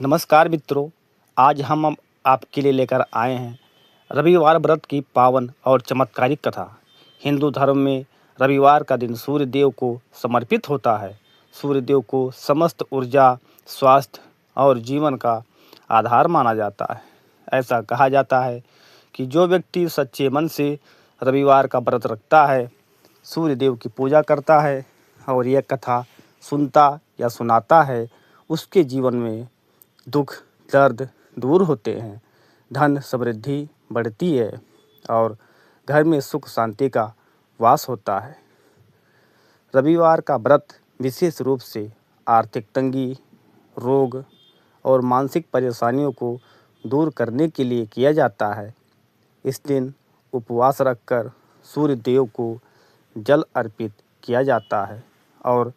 नमस्कार मित्रों, आज हम आपके लिए लेकर आए हैं रविवार व्रत की पावन और चमत्कारिक कथा। हिंदू धर्म में रविवार का दिन सूर्य देव को समर्पित होता है। सूर्य देव को समस्त ऊर्जा, स्वास्थ्य और जीवन का आधार माना जाता है। ऐसा कहा जाता है कि जो व्यक्ति सच्चे मन से रविवार का व्रत रखता है, सूर्य देव की पूजा करता है और यह कथा सुनता या सुनाता है, उसके जीवन में दुख दर्द दूर होते हैं, धन समृद्धि बढ़ती है और घर में सुख शांति का वास होता है। रविवार का व्रत विशेष रूप से आर्थिक तंगी, रोग और मानसिक परेशानियों को दूर करने के लिए किया जाता है। इस दिन उपवास रखकर सूर्य देव को जल अर्पित किया जाता है और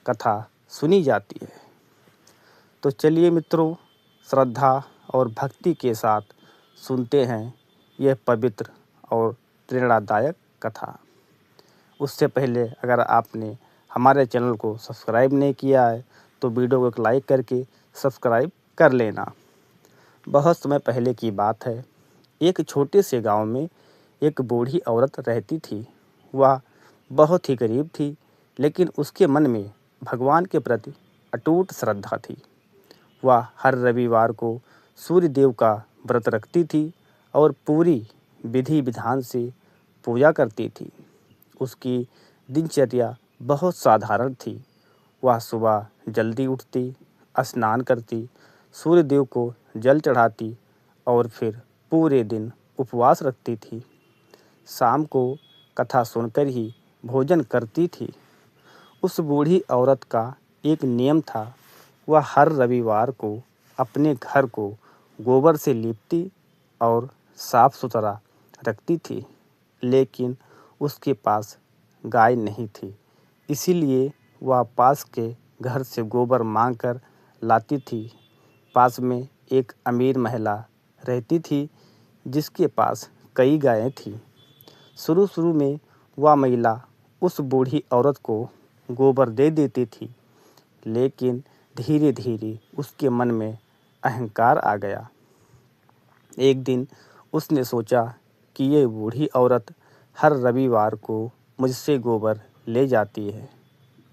कथा सुनी जाती है। तो चलिए मित्रों, श्रद्धा और भक्ति के साथ सुनते हैं यह पवित्र और प्रेरणादायक कथा। उससे पहले अगर आपने हमारे चैनल को सब्सक्राइब नहीं किया है तो वीडियो को एक लाइक करके सब्सक्राइब कर लेना। बहुत समय पहले की बात है। एक छोटे से गांव में एक बूढ़ी औरत रहती थी। वह बहुत ही गरीब थी, लेकिन उसके मन में भगवान के प्रति अटूट श्रद्धा थी। वह हर रविवार को सूर्य देव का व्रत रखती थी और पूरी विधि विधान से पूजा करती थी। उसकी दिनचर्या बहुत साधारण थी। वह सुबह जल्दी उठती, स्नान करती, सूर्य देव को जल चढ़ाती और फिर पूरे दिन उपवास रखती थी। शाम को कथा सुनकर ही भोजन करती थी। उस बूढ़ी औरत का एक नियम था। वह हर रविवार को अपने घर को गोबर से लीपती और साफ सुथरा रखती थी, लेकिन उसके पास गाय नहीं थी। इसीलिए वह पास के घर से गोबर मांगकर लाती थी। पास में एक अमीर महिला रहती थी जिसके पास कई गायें थीं। शुरू-शुरू में वह महिला उस बूढ़ी औरत को गोबर दे देती थी, लेकिन धीरे-धीरे उसके मन में अहंकार आ गया। एक दिन उसने सोचा कि ये बूढ़ी औरत हर रविवार को मुझसे गोबर ले जाती है,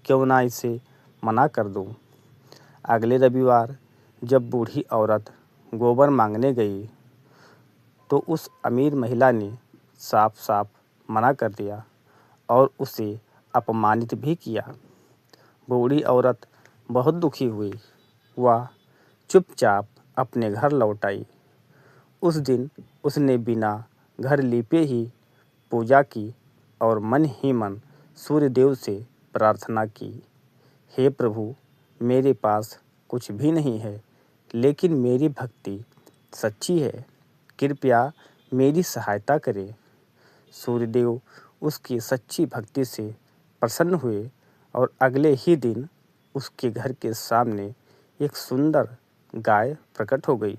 क्यों ना इसे मना कर दूं। अगले रविवार जब बूढ़ी औरत गोबर मांगने गई, तो उस अमीर महिला ने साफ-साफ मना कर दिया और उसे अपमानित भी किया। बूढ़ी औरत बहुत दुखी हुई। वह चुपचाप अपने घर लौट आई। उस दिन उसने बिना घर लीपे ही पूजा की और मन ही मन सूर्य देव से प्रार्थना की, हे प्रभु, मेरे पास कुछ भी नहीं है, लेकिन मेरी भक्ति सच्ची है। कृपया मेरी सहायता करें। सूर्यदेव उसकी सच्ची भक्ति से प्रसन्न हुए और अगले ही दिन उसके घर के सामने एक सुंदर गाय प्रकट हो गई।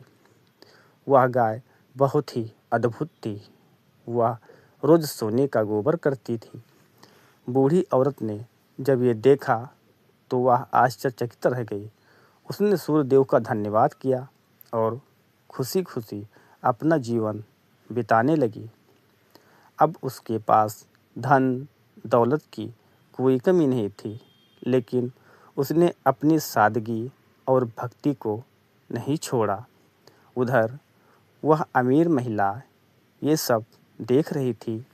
वह गाय बहुत ही अद्भुत थी। वह रोज सोने का गोबर करती थी। बूढ़ी औरत ने जब ये देखा तो वह आश्चर्यचकित रह गई। उसने सूर्यदेव का धन्यवाद किया और खुशी-खुशी अपना जीवन बिताने लगी। अब उसके पास धन दौलत की कोई कमी नहीं थी, लेकिन उसने अपनी सादगी और भक्ति को नहीं छोड़ा। उधर वह अमीर महिला ये सब देख रही थी।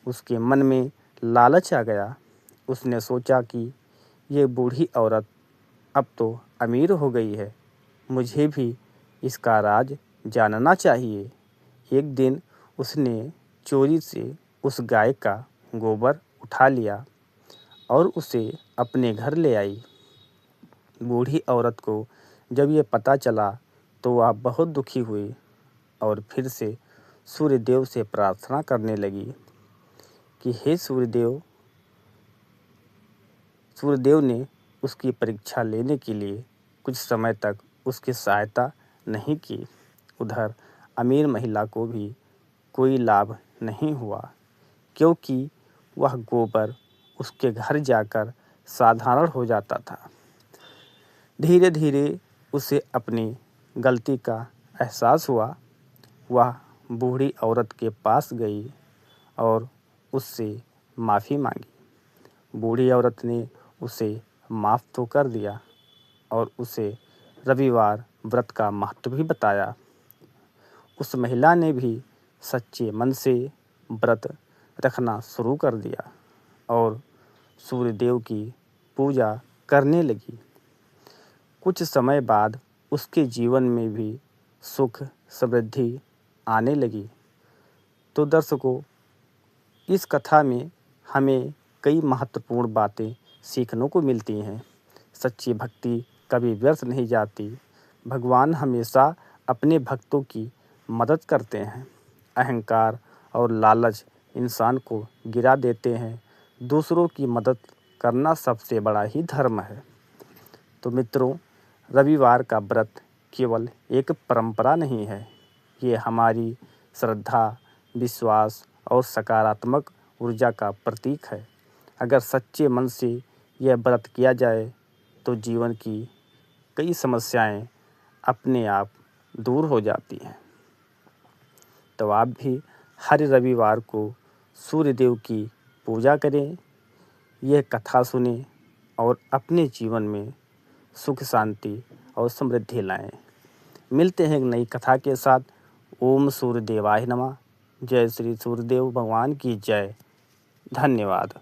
उसके मन में लालच आ गया। उसने सोचा कि ये बूढ़ी औरत अब तो अमीर हो गई है, मुझे भी इसका राज जानना चाहिए। एक दिन उसने चोरी से उस गाय का गोबर उठा लिया और उसे अपने घर ले आई। बूढ़ी औरत को जब ये पता चला तो वह बहुत दुखी हुई और फिर से सूर्यदेव से प्रार्थना करने लगी कि हे सूर्यदेव। सूर्यदेव ने उसकी परीक्षा लेने के लिए कुछ समय तक उसकी सहायता नहीं की। उधर अमीर महिला को भी कोई लाभ नहीं हुआ, क्योंकि वह गोबर उसके घर जाकर साधारण हो जाता था। धीरे-धीरे उसे अपनी गलती का एहसास हुआ, वह बूढ़ी औरत के पास गई और उससे माफ़ी मांगी। बूढ़ी औरत ने उसे माफ़ तो कर दिया और उसे रविवार व्रत का महत्व भी बताया। उस महिला ने भी सच्चे मन से व्रत रखना शुरू कर दिया और सूर्यदेव की पूजा करने लगी। कुछ समय बाद उसके जीवन में भी सुख समृद्धि आने लगी। तो दर्शकों, इस कथा में हमें कई महत्वपूर्ण बातें सीखने को मिलती हैं। सच्ची भक्ति कभी व्यर्थ नहीं जाती। भगवान हमेशा अपने भक्तों की मदद करते हैं। अहंकार और लालच इंसान को गिरा देते हैं। दूसरों की मदद करना सबसे बड़ा ही धर्म है। तो मित्रों, रविवार का व्रत केवल एक परंपरा नहीं है, ये हमारी श्रद्धा, विश्वास और सकारात्मक ऊर्जा का प्रतीक है। अगर सच्चे मन से यह व्रत किया जाए तो जीवन की कई समस्याएं अपने आप दूर हो जाती हैं। तो आप भी हर रविवार को सूर्यदेव की पूजा करें, यह कथा सुनें और अपने जीवन में सुख शांति और समृद्धि लाएं। मिलते हैं एक नई कथा के साथ। ओम सूर्यदेवाय नमः। जय श्री सूर्यदेव भगवान की जय। धन्यवाद।